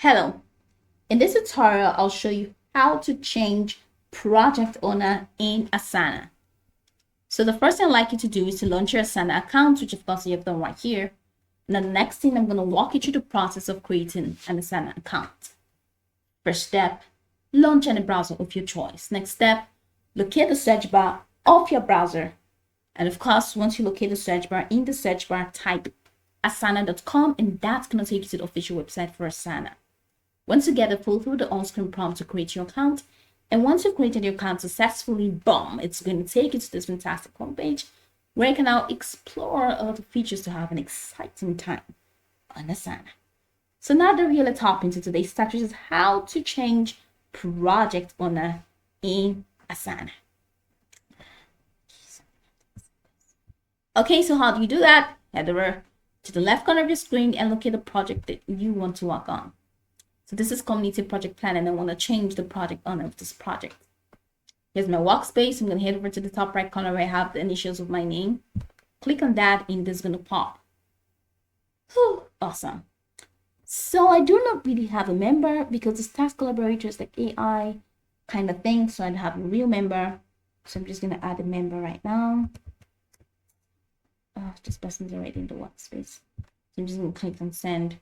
Hello, in this tutorial, I'll show you how to change project owner in Asana. So the first thing I'd like you to do is to launch your Asana account, which of course you have done right here. And then the next thing, I'm going to walk you through the process of creating an Asana account. First step, launch any browser of your choice. Next step, locate the search bar of your browser. And of course, once you locate the search bar, in the search bar, type asana.com, and that's going to take you to the official website for Asana. Once you get it, pull through the on-screen prompt to create your account. And once you've created your account successfully, boom, it's going to take you to this fantastic homepage where you can now explore a lot of features to have an exciting time on Asana. So now to really top into today's step, which is how to change project owner in Asana. Okay, so how do you do that? Head over to the left corner of your screen and locate the project that you want to work on. So this is community project plan, and I want to change the project owner of this project. Here's my workspace. I'm going to head over to the top right corner where I have the initials of my name. Click on that and this is going to pop. Whew, awesome. So I do not really have a member because it's task collaborators like AI kind of thing. So I have a real member. So I'm just going to add a member right now. This person's already in the workspace. So I'm just going to click on send.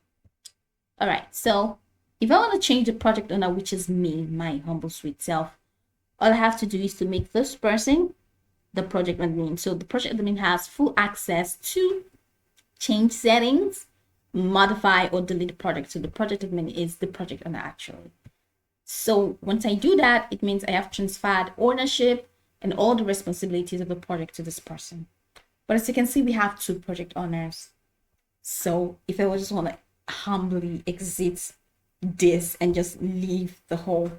All right. So if I want to change the project owner, which is me, my humble sweet self, all I have to do is to make this person the project admin. So the project admin has full access to change settings, modify or delete the project. So the project admin is the project owner actually. So once I do that, it means I have transferred ownership and all the responsibilities of the project to this person. But as you can see, we have two project owners. So if I just want to humbly exit this and just leave the whole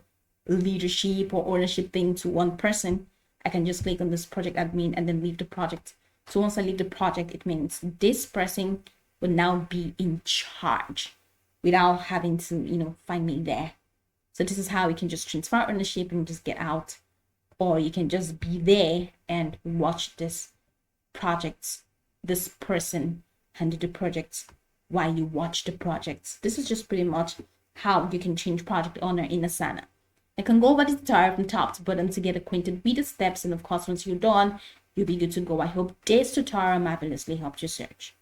leadership or ownership thing to one person, I can just click on this project admin and then leave the project. So once I leave the project, it means this person will now be in charge without having to, find me there. So this is how we can just transfer ownership and just get out, or you can just be there and watch this person handle the project while you watch the projects. This is just pretty much how you can change project owner in Asana. I can go over the tutorial from top to bottom to get acquainted with the steps, and of course once you're done, you'll be good to go. I hope this tutorial marvelously helped your search.